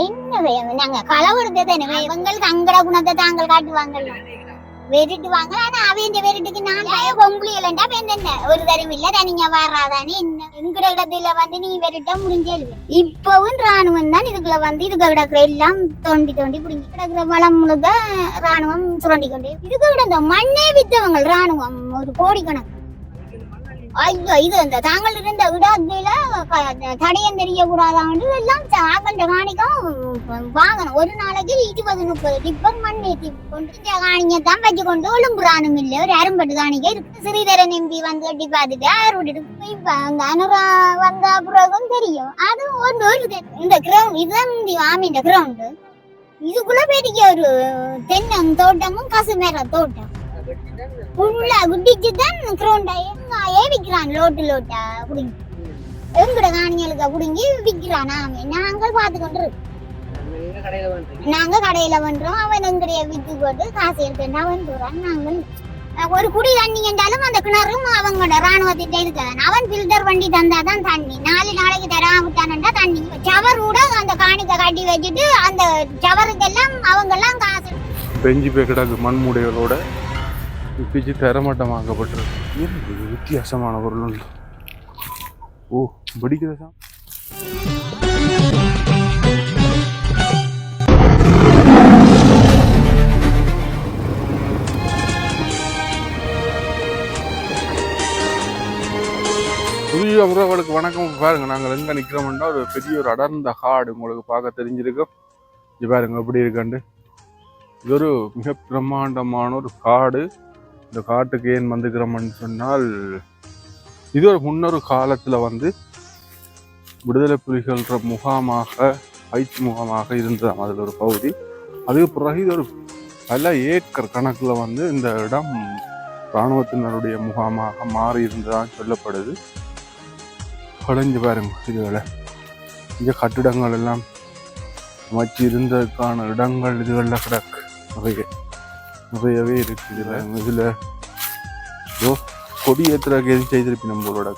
என்ன நாங்க களவெடுத்தது இவங்களுக்கு அங்கட குணத்தை தாங்கள் காட்டுவாங்கல்ல வெறிட்டுவாங்க. ஆனா அவங்க வெறிட்டுக்கு நான் பொம்புலியலண்டா என்ன ஒரு தரம் இல்ல தனிங்க வராதானே என்ன எங்கட இடத்துல வந்து நீ வெறிட்ட முடிஞ்சேன். இப்பவும் ராணுவம் தான் இதுக்குள்ள வந்து இதுக்கு கிடக்குற எல்லாம் தோண்டி தோண்டி பிடிங்கி கிடக்குற வளம் முழுக்க ராணுவம் சுரண்டி கொண்டே இதுக்கு விட இந்த மண்ணே வித்தவங்க ராணுவம் ஒரு கோடிக்கணக்கு. ஐயோ இது அந்த தாங்கள் இருந்த இடத்துல தடையம் தெரியக்கூடாதான்னு எல்லாம் தாங்கள்ட காணிக்கும் வாங்கணும். ஒரு நாளைக்கு 20-30 டிப்பர் மண் ஏற்றி கொண்டு காணிக்கத்தான் வச்சு கொண்டு ஒழும்புறானும் இல்லை. ஒரு அரும்பட்டு காணிக்க இருக்கு. ஸ்ரீதரன் எம்பி வந்து கட்டி பார்த்துட்டு ஆரோட்டு இப்ப அந்த அனுரா வந்த பிறகும் தெரியும். அது ஒரு இந்த கிரவுண்ட் இதுதான் ஆமின்ற கிரவுண்டு. இதுக்குள்ள பெரிய ஒரு தென்னம் தோட்டமும் கசுமேர தோட்டம் ஃபுல்லா குட்டிச்சுதான் கிரவுண்டா விக்கிறான். லோட்டு லோட்டா புடுங்கி எங்கட காணிகளுக்கு புடுங்கி விக்கிறான். நாங்கள் பார்த்து கொண்டு நாங்க கடையில பண்றோம். அவன் எங்கடைய வித்து போட்டு காசு எடுத்து அவன் போறான். நாங்கள் ஒரு குடி தண்ணி என்றாலும் அந்த கிணறும் அவங்களோட ராணுவத்திட்ட இருக்கான். அவன் பில்டர் பண்ணி தந்தாதான் தண்ணி. 4 நாளைக்கு தராவிட்டானண்டா தண்ணி சவர் கூட அந்த காணிக்க கட்டி வச்சுட்டு அந்த சவருக்கெல்லாம் அவங்க எல்லாம் காசு பெஞ்சி போய் கிடக்கு மண்முடைகளோட பிச்சு தரமட்டமாக்கப்பட்டிருக்கு. வித்தியாசமான பொருள். ஓ பிடிக்கிறதா புதிய உறவுகளுக்கு வணக்கம். பாருங்க நாங்கள் எங்க நிக்கிறோம்னா ஒரு பெரிய ஒரு அடர்ந்த காடு உங்களுக்கு பார்க்க தெரிஞ்சிருக்கும். இது பாருங்க எப்படி இருக்காண்டு. இது ஒரு மிக பிரம்மாண்டமான ஒரு காடு. இந்த காட்டுக்கு ஏன் வந்துக்கிறோம்னு சொன்னால் இது ஒரு முன்னொரு காலத்துல வந்து விடுதலை புலிகள முகாமாக பயிற்சி முகாமாக இருந்ததாம். அதில் ஒரு பகுதி. அதுக்கு பிறகு இது ஒரு பல ஏக்கர் கணக்குல வந்து இந்த இடம் இராணுவத்தினருடைய முகாமாக மாறி இருந்ததான் சொல்லப்படுது. கடைஞ்சு பாருங்க இதுகளை இங்க கட்டிடங்கள் எல்லாம் அமைச்சு இருந்ததுக்கான இடங்கள் இதுகளில் கிடக்கு நிறையவே இருக்கு. இதுல கொடி ஏத்துறதுக்கு எதுவும் செய்திருப்பி நம்மளோட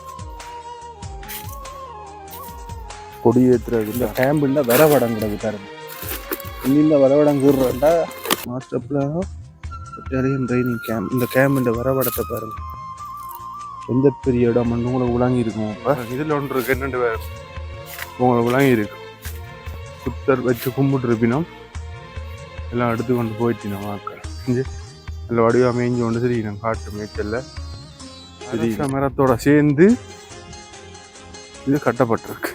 கொடி ஏத்துறது இந்த கேம்புல வரவடம் கிடக்கு பாருங்க. இந்த வரவடம் கூடுறா மாஸ்டர் பிளான் ட்ரைனிங் கேம்ப். இந்த கேம்புன்ற வரவடத்தை பாருங்க எந்த பெரிய இடம் வந்து உங்களுக்கு விளங்கி இருக்கும். இப்போ இதில் ஒன்று இருக்கு என்னென்று உங்களுக்கு விளங்கி இருக்கு. புத்தர் வச்சு கும்பிட்டு இருப்பினோம் எல்லாம் எடுத்து கொண்டு போயிட்டினோம். வாக்கள் நல்ல வடிவா மேய்ஞ்சி கொண்டு சரி நான் காட்டு மேய்ச்சல்ல சரி மரத்தோட சேர்ந்து இது கட்டப்பட்டிருக்கு.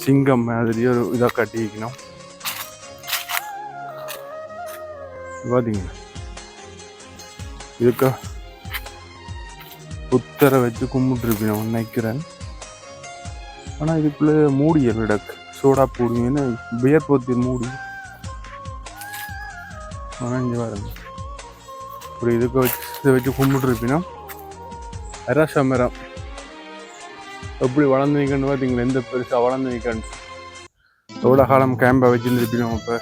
சிங்கம் மாதிரி ஒரு இதாக கட்டிக்கணும். பார்த்தீங்களா இதுக்கு புத்தரை வச்சு கும்பிட்டுருப்பினோம் நினைக்கிறேன். ஆனால் இதுக்குள்ளே மூடியல் இடக்கு சோடா போடுவீங்கன்னு பியர் போத்தி மூடி. ஆனால் இங்கே பாருங்க ஒரு இதுக்கு வச்சு இதை வச்சு கும்பிட்டுருப்பினோம். அரச மரம் எப்படி வளர்ந்து நிற்கன்னு பார்த்தீங்களா எந்த பெருசாக வளர்ந்து நிற்கன்னு. எவ்வளோ காலம் கேம்பை வச்சுருந்துருப்பினோம். இப்போ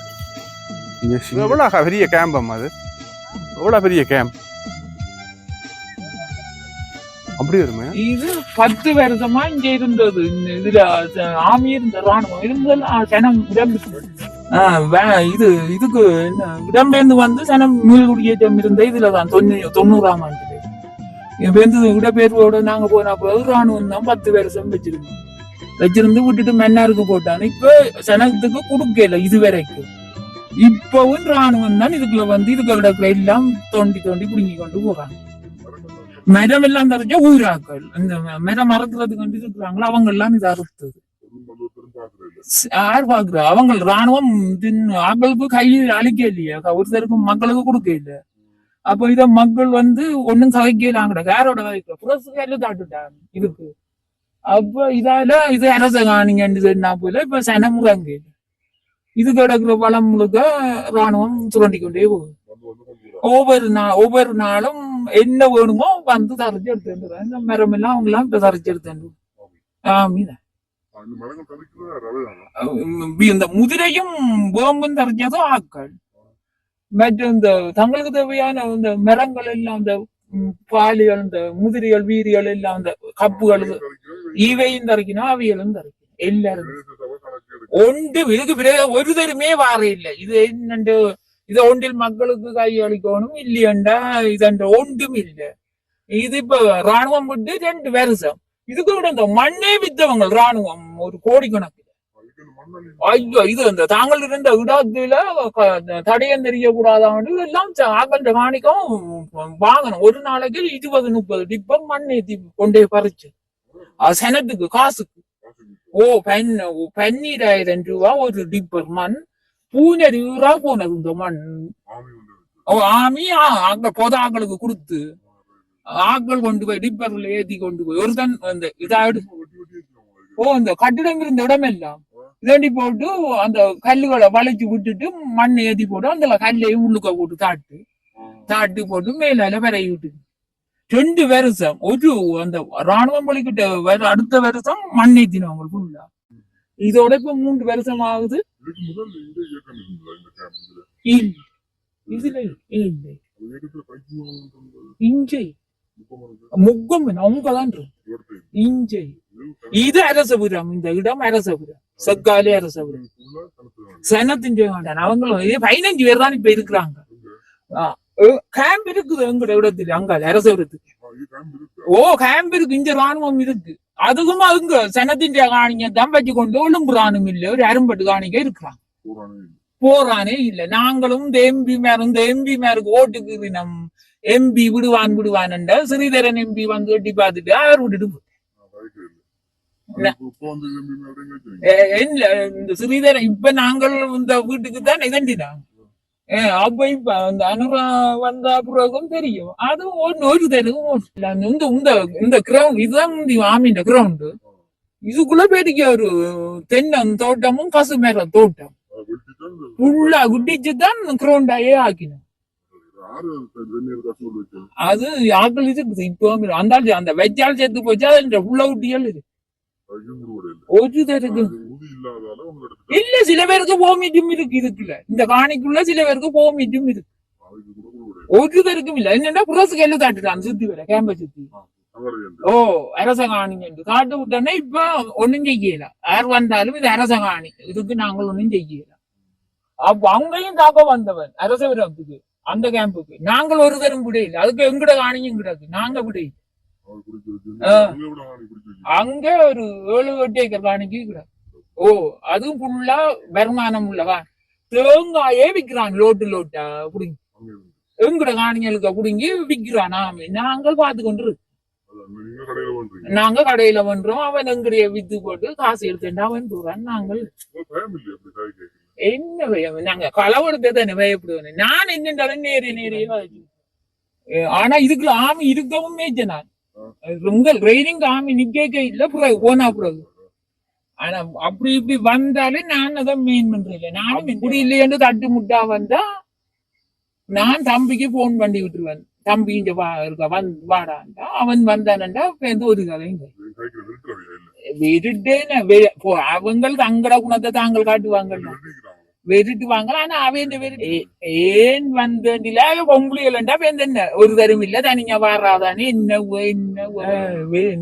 இங்கே எவ்வளோ பெரிய கேம்பம் அது எவ்வளோ பெரிய கேம்ப் அப்படி வருமே. இது 10 வருஷமா இங்க இருந்தது. இதுல ஆமி இருந்த ராணுவம் இருந்தது. சனம் இது இதுக்கு இடம்பெயர்ந்து வந்து சனம் மீள்குடியேற்றம் இருந்த இதுலதான் 90ஆம் ஆண்டு இடப்பெயர்வோட நாங்க போன பிறகு ராணுவம் தான் 10 வருஷம் வச்சிருந்து விட்டுட்டு மன்னாருக்கு போட்டாங்க. இப்ப சனத்துக்கு கொடுக்கல இது வரைக்கும். இப்பவும் ராணுவம் தான் இதுக்குள்ள வந்து இதுக்கு எல்லாம் தோண்டி தோண்டி பிடுங்கி கொண்டு போறாங்க. மரம் எல்லாம் தரைச்சா ஊராக்கள் இந்த மரம் மறக்கிறதுக்கு கொண்டு இருக்கிறாங்களோ அவங்க எல்லாம் இது அறுத்தது. யார் பாக்குறா அவங்க ராணுவம் ஆக்களுக்கு கையில் அழிக்க இல்லையா ஒருத்தருக்கும் மக்களுக்கு கொடுக்க இல்ல. அப்ப இத மக்கள் வந்து ஒன்னும் சகைக்கலாங்கட யாரோட வகைக்க புரட்சியால தாட்டுட்டாங்க இதுக்கு. அப்ப இதால இது அரச காணிங்கன்னு சொன்னா போல இப்ப சனமுறாங்க. இது கிடக்குற வளம் முழுக்க ராணுவம் சுரண்டி கொண்டே போகுது. ஒவ்வொரு நாளும் என்ன வேணுமோ வந்து தரைச்சு எடுத்து இந்த மரம் எல்லாம் அவங்க எல்லாம் இப்ப தரைச்சு எடுத்து. இந்த முதிரையும் வேம்பும் தரைச்சதும் ஆக்கள். மற்ற இந்த தங்களுக்கு தேவையான இந்த மரங்கள் எல்லாம் இந்த பாலிகள் இந்த முதிரிகள் வீரிகள் எல்லாம் இந்த கப்புகள் இவையும் தரைக்கணும் அவைகளும் தரைக்கணும் எல்லாரும் ஒன்றும் இதுக்கு பிறகு ஒரு தருமே வார இல்லை. இது என்னண்டு இதை ஒன்றில் மக்களுக்கு கையளிக்கணும் இல்லையண்டா இதண்ட ஒன்றும் இல்லை. இது இப்ப ராணுவம் விட்டு 2 வருஷம் இதுக்கு விட இந்த மண்ணே வித்தவங்க ராணுவம் ஒரு கோடிக்கணக்கு. ஐயோ இது இந்த தாங்கள் இருந்த இடத்துல தடையம் தெரியக்கூடாது எல்லாம் ஆகண்ட காணிக்கும் வாங்கணும். ஒரு நாளைக்கு 20-30 டிப்பர் மண் ஏத்தி கொண்டே பறிச்சு சனத்துக்கு காசுக்கு. 12,000 ரூபா ஒரு டிப்பர் மண். 3,000 ரூபா போனது இந்த மண். ஆமி அங்க பொதாக்களுக்கு கொடுத்து ஆக்கள் கொண்டு போய் டிப்பர்ல ஏத்தி கொண்டு போய் ஒருத்தன் இந்த இதாடு இந்த கட்டிடம் இருந்த இடம் எல்லாம் இதண்டி போட்டு அந்த கல்லுகளை வளைச்சு விட்டுட்டு மண் ஏத்தி போட்டு அந்த கல்லையும் உள்ளுக்க போட்டு தாட்டு போட்டு மேலால விரைவி விட்டுது. 2 வருஷம் ஒரு அந்த ராணுவம் பலிக்கிட்ட அடுத்த வருஷம் மண் ஏத்தினவங்க ஃபுல்லா. இதோட இப்ப 3 வருஷம் ஆகுது. இதுல இஞ்சை முக்கம் அவங்கதான் இஞ்சை. இது அரசபுரம். இந்த இடம் அரசபுரம், செக்காலி அரசபுரம் சனத்தின் வேண்டாம். அவங்களும் 15 பேர் தான் இப்ப இருக்கிறாங்க. கேம்ப் இருக்குது எங்கட இடத்துல அங்க அரசபுரத்துக்கு. கேம்ப் இருக்கு. இங்க ராணுவம் இருக்கு. அதுக்கும் அவங்க சனத்தின் காணிக்க தான் வச்சு கொண்டு ஒழுங்குறானும் இல்ல. ஒரு அரும்பட்டு காணிக்க இருக்கிறாங்க. போறானே இல்ல. நாங்களும் இந்த எம்பி மேருக்கு ஓட்டுக்கு நம் எம்பி விடுவான் ஸ்ரீதரன் எம்பி வந்து எட்டி பார்த்துட்டு அவர் விட்டுட்டு இந்த ஸ்ரீதரன் இப்ப நாங்கள் இந்த வீட்டுக்கு தான் இதண்டினாங்க. அப்ப இப்ப அந்த அனுரா வந்த பிறகும் தெரியும். அதுவும் ஒரு தரும் இந்த கிரவுண்ட் இதுதான் ஆமின்ற கிரவுண்டு. இதுக்குள்ள போயிட்டு ஒரு தென்னம் தோட்டமும் கசுமேர தோட்டம் ஃபுல்லா குட்டிச்சுதான் கிரவுண்டாயே ஆக்கினோம். அது ஆக்கள் இருக்குது. இப்போ அந்த வெஜ்ஜால் சேர்த்து போச்சா உள்ள ஊட்டியல் இருக்கு. ஒரு தருக்கு இல்ல. சில பேருக்கு போமிட்டும் இருக்கு. இதுக்குள்ள இந்த காணிக்குள்ள சில பேருக்கு போமிட்டும் இருக்கு. ஒரு தருக்கும் இல்ல. என்னன்னா புரசுக்கு எல்லாம் தாட்டுட்டான் சுத்தி வர கேம்ப சுத்தி. அரசகாணி காட்டு விட்டோன்னா இப்ப ஒண்ணும் செய்யல. யார் வந்தாலும் இது அரசகாணி. இதுக்கு நாங்கள் ஒண்ணும் செய்யல. அப்ப அங்கேயும் தாக்க வந்தவன் அரசபுரத்துக்கு அந்த கேம்புக்கு நாங்கள் ஒரு தரம் விடையில. அதுக்கு எங்கட காணியும் கிடக்கு. நாங்க விடையில அங்க ஒரு 7-8 ஏக்கர் காணிக்கு கிடக்கு. அதுவும் ஃபுல்லா வருமானம் உள்ளவா. தேங்காயே விக்கிறான் லோட்டா புடிங்கி. எங்கட காணிகளுக்கு புடுங்கி விக்கிறான். நாங்கள் பார்த்து கொண்டு நாங்க கடையில பண்றோம். அவன் எங்கடைய வித்து போட்டு காசு எடுத்துட்டு அவன் போறான். நாங்கள் என்ன பயம். நாங்க களவெடுத்த தானே பயப்படுவேன். நான் என்னென்றாலும் நேரிய ஆனா இதுக்குள்ள ஆமி இருக்கவும் மேய்ச்சனான். உங்கள் ட்ரைனிங் ஆமி நிக்க இல்ல பிறகு போனா பிறகு. ஆனா அப்படி இப்படி வந்தாலே நான் அதான் மெயின் பண்றேன். நானும் இப்படி இல்லையென்று தட்டு முட்டா வந்தா நான் தம்பிக்கு போன் பண்ணி விட்டுருவேன். தம்பி இங்க வாடாண்டா. அவன் வந்தானண்டா ஒரு கதைங்க வெறுட்டேன்னு அவங்களுக்கு அங்கட குணத்தை தாங்கள் காட்டுவாங்கல்ல வெறுட்டுவாங்க. ஆனா அவன் ஏன் வந்தா பொம்புலியலண்டா என்ன ஒரு தரும் இல்ல தனிங்க வாராதானே என்ன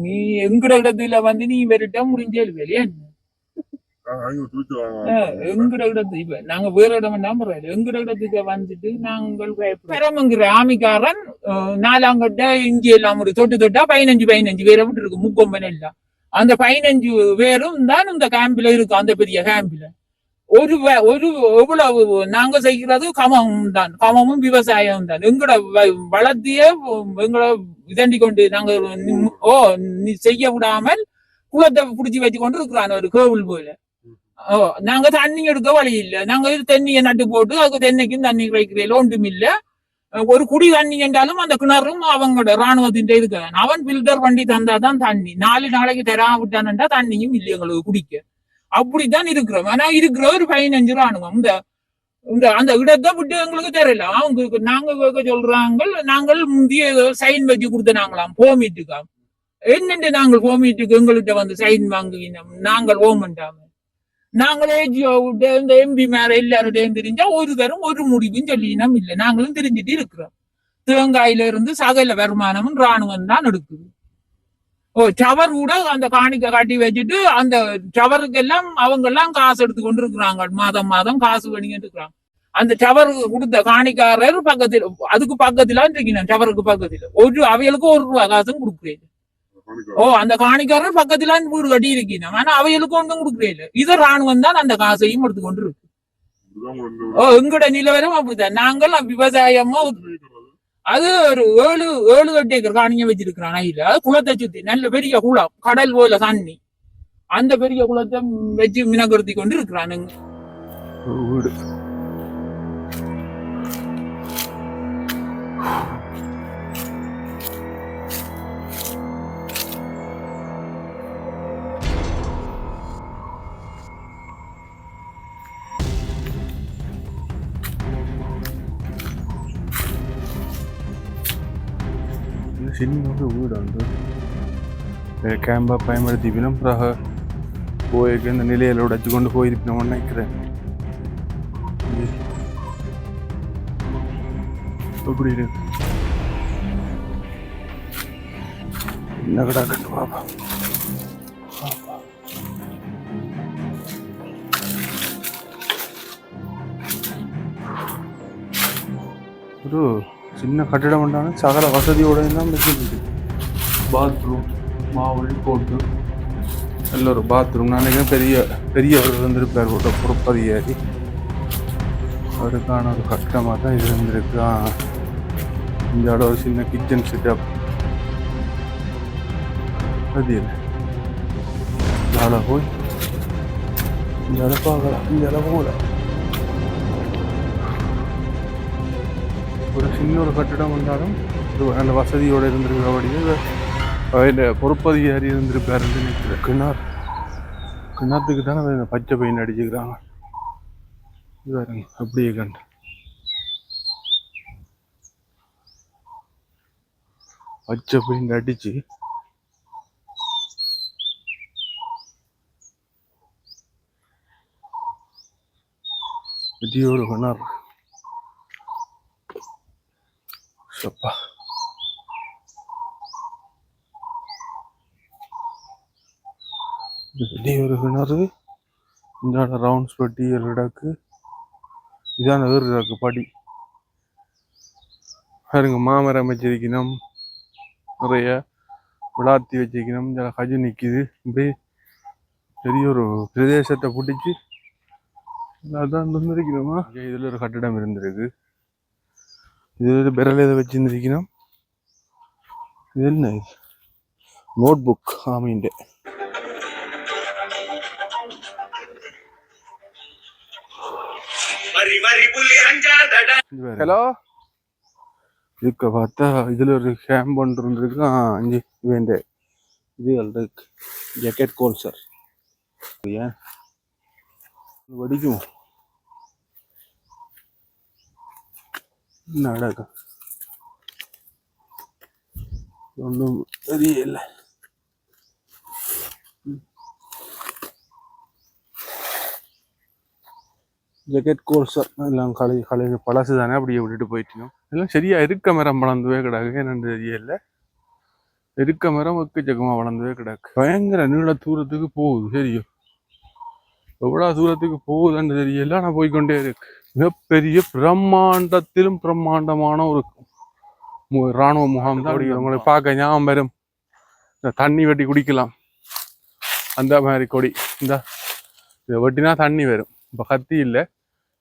நீ எங்கட இடத்துல வந்து நீ வெறுட்டா முடிஞ்சே வெளியே எங்கட இடத்து இப்ப நாங்க வேற இடம் நம்புறோம். எங்கட இடத்துக்கு வந்துட்டு நாங்கள் பெறமுங்கிற ஆமிக்காரன் 4ஆம் கட்ட இஞ்சி எல்லாம் ஒரு தொட்டா 15 பேரை விட்டு இருக்கு. முக்கொம்பன் எல்லாம் அந்த 15 பேரும் தான் இந்த கேம்பில இருக்கு. அந்த பெரிய கேம்பில ஒரு எவ்வளவு நாங்க செய்கிறது கமமும் விவசாயம் தான். எங்கட வளர்த்திய எங்கட இதண்டி கொண்டு நாங்க செய்ய விடாமல் குளத்தை புடிச்சு வச்சு கொண்டு இருக்கிறான் ஒரு கோவில் போல. நாங்க தண்ணி எடுக்க வழி இல்ல. நாங்க தென்னியை நட்டு போட்டு அதுக்கு தென்னைக்கும் தண்ணி வைக்கிறதுல ஒன்றும் இல்ல. ஒரு குடி தண்ணி என்றாலும் அந்த கிணறும் அவங்களோட ராணுவத்தின் இதுக்கு அவன் பில்டர் பண்ணி தந்தாதான் தண்ணி. 4 நாளைக்கு தராம விட்டான்டா தண்ணியும் இல்லை எங்களுக்கு குடிக்க. அப்படித்தான் இருக்கிறோம். ஆனா இருக்கிற ஒரு 15 ராணுவம் இந்த அந்த இடத்தை விட்டு எங்களுக்கு தெரியல. அவங்க நாங்க கேட்க சொல்றாங்க. நாங்கள் முந்தைய சைன் வச்சு கொடுத்த நாங்களாம் போமிட்டுக்கா என்னென்று நாங்கள் போமிட்டுக்கு எங்கள்கிட்ட வந்து சைன் வாங்குவினோம். நாங்கள் ஓமண்டாம நாங்களே இந்த எம்பி மேல எல்லாருடையும் தெரிஞ்சா ஒரு தரம் ஒரு முடிவும் சொல்லினோம் இல்லை. நாங்களும் தெரிஞ்சுட்டு இருக்கிறோம். தேங்காயில இருந்து சகல வருமானமும் ராணுவம் தான் எடுக்குது. சவர் கூட அந்த காணிக்கை காட்டி வச்சுட்டு அந்த சவருக்கு எல்லாம் அவங்க எல்லாம் காசு எடுத்து கொண்டு இருக்கிறாங்க. மாதம் மாதம் காசு பண்ணிட்டு இருக்கிறாங்க. அந்த சவருக்கு கொடுத்த காணிக்காரர் பக்கத்தில் அதுக்கு பக்கத்துல இருக்கணும். சவருக்கு பக்கத்துல அவைகளுக்கு ₹1 காசும் கொடுக்குறேன். அந்த காணிக்காரர் பக்கத்துல வீடு கட்டி இருக்கணும். ஆனா அவைகளுக்கு ஒன்றும் கொடுக்குறேன். இது ராணுவம் தான் அந்த காசையும் எடுத்து கொண்டு இருக்கு. எங்கட நிலவரம் அப்படித்தான். நாங்கள் விவசாயமா அது ஒரு 7-8 ஏக்கர் காணிங்க வச்சிருக்கிறான். அது குளத்தை சுத்தி நல்ல பெரிய குளம், கடல் போல தண்ணி. அந்த பெரிய குளத்தை வச்சு மினக்கருத்தி கொண்டு இருக்கிறானுங்க. வீடு சின்ன வீடுണ്ട്. ക്യാമ്പ് பயன்படுத்திப்பினும் பிறகு போயிருக்கு இந்த நிலையில உடைச்சு கொண்டு போயிருப்பினோம் நினைக்கிறேன். எப்படி இருக்கு என்ன கடா கண்டு பாப்பா. ஒரு சின்ன கட்டிடம் உண்டான சகல வசதியோட தான் வச்சிருக்கு. பாத்ரூம் மாவழி போட்டு நல்ல ஒரு பாத்ரூம். நினைக்கிறேன் பெரியவர் இருந்திருப்பார் ஒரு பொறுப்பதிகாரி. அவருக்கான ஒரு கட்டமாக தான் இது இருந்திருக்கு. இந்த இடம் ஒரு சின்ன கிச்சன் செட்டப். அது இல்லை நாளை போய் இந்த இடம் பார்க்கலாம். இந்த இடம் போகல ஒரு சின்ன ஒரு கட்டிடம் வந்தாலும் நல்ல வசதியோடு இருந்திருக்கிறபடியே பொறுப்பதிகாரி இருந்திருப்பாரு நினைக்கிறேன். கிணத்துக்கு தானே பச்சை பெயிண்ட் அடிச்சுக்கிறாங்க. இது அப்படியே கண்டு பச்சை பெயிண்ட் அடிச்சு பெரிய ஒரு கிணறு. சப்பா பெரிய ஒரு கிணறு. இந்த ரவுண்ட்ஸ் பட்டி இடக்கு இதான வேறு இருக்கு படி பாருங்க. மாமரம் வச்சிருக்கணும், நிறைய விளாத்தி வச்சிருக்கணும். இந்த கஜு நிற்கிது. இப்படி பெரிய ஒரு பிரதேசத்தை பிடிச்சி அதான் இருந்திருக்கணுமா. இதில் ஒரு கட்டிடம் இருந்திருக்கு. இது விரல் எதை வச்சுருந்துருக்கணும். இது என்ன நோட் புக் ஆமீண்டு. ஹலோ இதுக்கு பார்த்தா இதில் ஒரு கேம்ப் ஒன்று இருந்திருக்கு. 5 வேண்ட இதுகள் இருக்கு. ஜாக்கெட் கோல் சார் ஏன் வடிக்கும் நடக்கும் ஒன்றும் தெரியல. ஜாக்கெட் கோர்ஸர் எல்லாம் கலை பழசு தானே அப்படியே விட்டுட்டு போயிட்டோம். எல்லாம் சரியா இருக்க மரம் வளர்ந்துவே கிடக்கு. என்னன்னு தெரியல. இருக்க மரம் எக்கச்சக்கமாக வளர்ந்துவே கிடக்கு. பயங்கர நீள தூரத்துக்கு போகுது. சரியோ எவ்வளோ தூரத்துக்கு போகுதுன்னு தெரியல. ஆனால் போய்கொண்டே இருக்கு. மிகப்பெரிய பிரம்மாண்டத்திலும் பிரம்மாண்டமான ஒரு இராணுவ முகாம் தான். அப்படி உங்களை பார்க்க ஞாபகம் வரும். இந்த தண்ணி வெட்டி குடிக்கலாம் அந்த மாதிரி கொடி. இந்த இதை வெட்டினா தண்ணி வரும். இப்போ கத்தி இல்லை.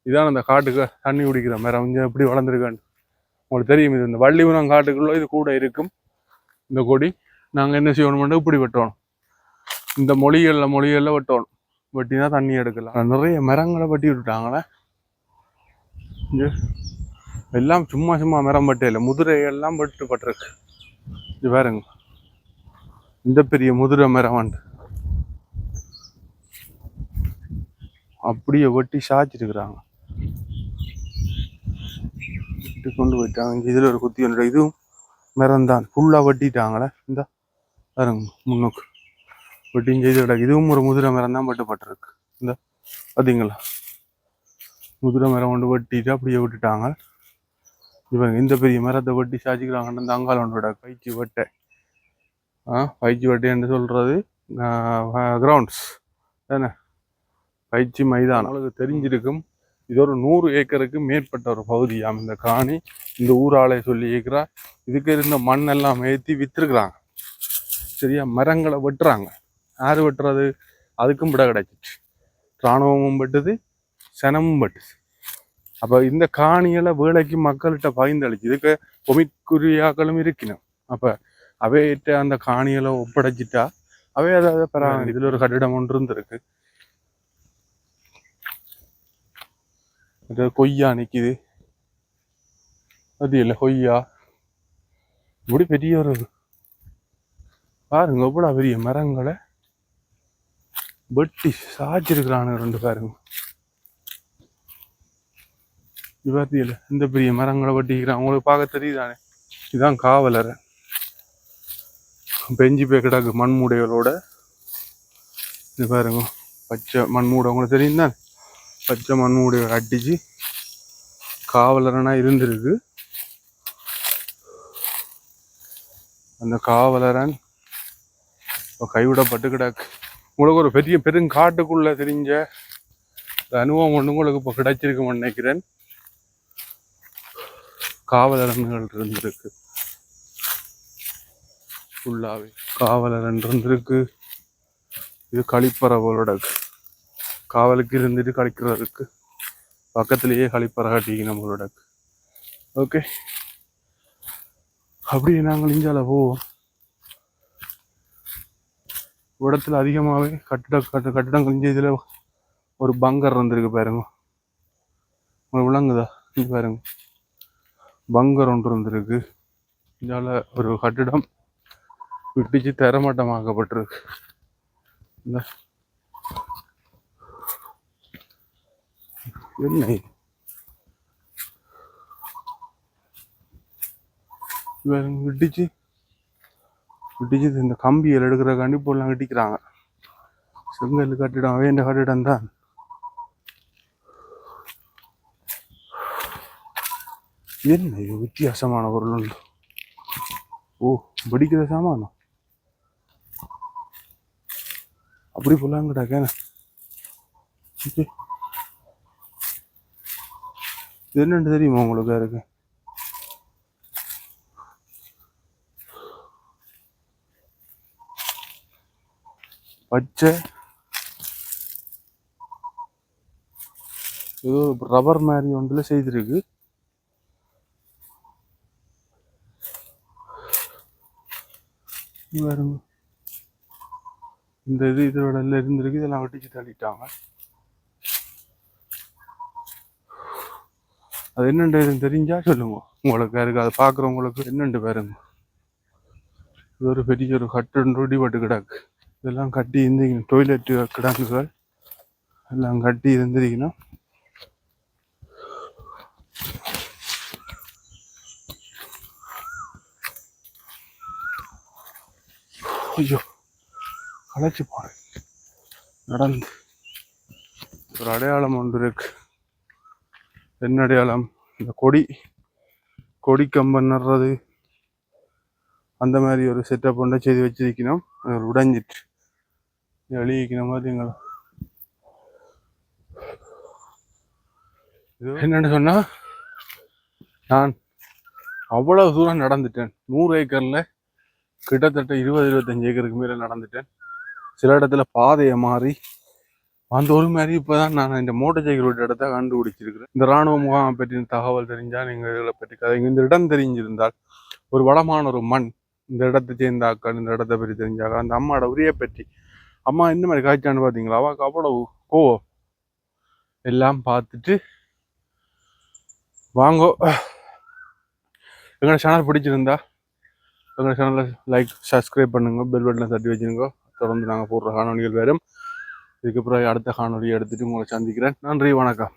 இதான் அந்த காட்டுக்கு தண்ணி குடிக்கிற மரம். இங்கே எப்படி வளர்ந்துருக்கான்னு உங்களுக்கு தெரியும். இது இந்த வள்ளிபுரம் காட்டுக்குள்ளே இது கூட இருக்கும் இந்த கொடி. நாங்கள் என்ன செய்யணும்னா இப்படி வெட்டணும். இந்த மொழிகளில் வெட்டணும். வெட்டினா தண்ணி எடுக்கலாம். நிறைய மரங்களை வெட்டி விட்டுட்டாங்களே. இங்கே எல்லாம் சும்மா மரம் பட்டே இல்லை. முதிரையெல்லாம் வெட்டுப்பட்டிருக்கு. இது பாருங்க, இந்த பெரிய முதிரை மரம் வந்து அப்படியே வெட்டி சாய்ச்சிருக்கிறாங்க. வெட்டி கொண்டு போயிட்டாங்க. இதில் ஒரு குத்தி ஒன்று. இதுவும் மரம் தான். ஃபுல்லாக வெட்டிட்டாங்களே. இந்த பாருங்க முன்னுக்கு வெட்டி செய்து கிடக்கு. இதுவும் ஒரு முதிரை மரம் தான் வெட்டப்பட்டிருக்கு. இந்த பார்த்தீங்களா, முதிரை மரம் கொண்டு வெட்டிட்டு அப்படியே விட்டுட்டாங்க. இவங்க இந்த பெரிய மரத்தை வெட்டி சாய்ச்சிக்கிறாங்கன்னு இந்த அங்கால ஒன்றோட கைச்சி வெட்ட பயிற்சி வட்டி என்று சொல்கிறது கிரவுண்ட்ஸ் தானே, பயிற்சி மைதானம். உங்களுக்கு தெரிஞ்சிருக்கும், இது ஒரு 100 ஏக்கருக்கு மேற்பட்ட ஒரு பகுதியாம் இந்த காணி. இந்த ஊராளை சொல்லி ஏக்கரா இதுக்கு இருந்த மண்ணெல்லாம் ஏற்றி விற்றுருக்குறாங்க. சரியா, மரங்களை வெட்டுறாங்க. யார் வெட்டுறது? அதுக்கும் விட கிடைச்சிச்சு. இராணுவமும் வெட்டுது, சனமும் வெட்டுது. அப்போ இந்த காணிகளை வேலைக்கு மக்கள்கிட்ட பயந்தளிச்சு இதுக்கு கொமிக்குரியாக்களும் இருக்கணும். அப்போ அவையிட்ட அந்த காணிகளை ஒப்படைச்சிட்டா அவை அதாவது பரவாயில்ல. இதில் ஒரு கட்டிடம் ஒன்று இருந்திருக்கு. கொய்யா நிற்கிது, அது இல்லை கொய்யா. இப்படி பெரிய ஒரு பாருங்க, எவ்வளோ பெரிய மரங்களை வெட்டி சாய்ச்சிருக்கிறானு 2 பாருங்க. பார்த்தீங்களா, இந்த பெரிய மரங்களை வெட்டிக்கிறான். உங்களுக்கு பார்க்க தெரியுதானே, இதுதான் காவலர். பெஞ்சி போய் கிடக்கு மண்மூடைகளோட. இது பாருங்க, பச்சை மண்மூடை உங்களுக்கு தெரியும் தான், பச்சை மண்மூடையை அடிச்சு காவலரனா இருந்திருக்கு. அந்த காவலரன் இப்போ கைவிடப்பட்டு கிடக்கு. உங்களுக்கு ஒரு பெரிய பெருங்காட்டுக்குள்ள தெரிஞ்ச அனுபவம் ஒன்று உங்களுக்கு இப்போ கிடைச்சிருக்குன்னு நினைக்கிறேன். காவலரன்கள் இருந்திருக்கு, ஃபுல்லாகவே காவலரன் இருந்திருக்கு. இது கழிப்பறவோட காவலுக்கு இருந்துட்டு கழிக்கிறதுக்கு பக்கத்துலேயே கழிப்பறை காட்டிக்கு நம்மளோட. ஓகே, அப்படி நாங்கள் இஞ்சால போவோம். இடத்துல அதிகமாகவே கட்டிடங்கள் இங்கே. இதில் ஒரு பங்கர் இருந்திருக்கு பாருங்க, உங்களுக்கு விளங்குதா? இது பாருங்க, பங்கர் ஒன்று இருந்திருக்கு. இதால ஒரு கட்டிடம் விட்டுச்சு தரமட்டமாக்கப்பட்டிருக்கு. இந்த என்ன விட்டுச்சு இந்த கம்பியில் எடுக்கிறக்காண்டி இப்போலாம் வெட்டிக்கிறாங்க. செங்கல் கட்டிடம் வேண்ட கட்டிடம் தான். என்ன இது வித்தியாசமான பொருள் உண்டு. ஓ, வெடிக்கிற சாமானம் அப்படி போலாம் கிடாக்க. இது என்னன்னு தெரியுமா உங்களுக்கு? இருக்கு பச்சை ஏதோ ரப்பர் மாதிரி ஒன்றுல செய்திருக்கு. இந்த இதோட இருந்திருக்கு. இதெல்லாம் வெட்டிச்சு தள்ளிட்டாங்க. அது என்னென்னு தெரிஞ்சா சொல்லுங்க. உங்களுக்கு இருக்கு, அதை பார்க்குறவங்களுக்கு என்னென்று பாருங்க. இது ஒரு பெரிய ஒரு கட்டு இடிபட்டு கிடக்கு. இதெல்லாம் கட்டி இருந்திக்கணும். டொய்லெட்டு கிடங்குகள் எல்லாம் கட்டி இருந்திருக்கணும். ஐயோ, களைச்சு போனேன் நடந்து. ஒரு அடையாளம் ஒன்று இருக்கு. என்ன அடையாளம்? இந்த கொடி கம்பம் நடுறது அந்த மாதிரி ஒரு செட்டப் ஒன்றை செய்து வச்சிருக்கணும். அது உடைஞ்சிட்டு எழுதிக்கிற மாதிரி எங்களை. என்னன்னு சொன்னா, நான் அவ்வளவு தூரம் நடந்துட்டேன். 100 ஏக்கர்ல கிட்டத்தட்ட 20-25 ஏக்கருக்கு மேல நடந்துட்டேன். சில இடத்துல பாதையை மாறி அந்த ஒரு மாதிரி. இப்போதான் நான் இந்த மோட்டர் சைக்கிள் இடத்த கண்டுபிடிச்சிருக்கிறேன். இந்த இராணுவ முகாமை பற்றின தகவல் தெரிஞ்சா நீங்கள் இதில் பற்றி கதை. இந்த இடம் தெரிஞ்சிருந்தால், ஒரு வளமான ஒரு மண், இந்த இடத்தை சேர்ந்த ஆக்கள், இந்த இடத்தை பற்றி தெரிஞ்சாங்க. அந்த அம்மாவோட உரிய பற்றி, அம்மா இந்த மாதிரி காய்ச்சான்னு பார்த்தீங்களா? அவாக்கு அவ்வளவு கோவம். எல்லாம் பார்த்துட்டு வாங்கோ. எங்களோட சேனல் பிடிச்சிருந்தா எங்களோட சேனலை லைக், சப்ஸ்கிரைப் பண்ணுங்க, பெல் பட்டனை தட்டி வச்சுருங்க. தொடர்ந்து நாங்கள் போடுற காணொலிகள் வரும். இதுக்கப்புறம் அடுத்த காணொலியை எடுத்துட்டு உங்களை சந்திக்கிறேன். நன்றி, வணக்கம்.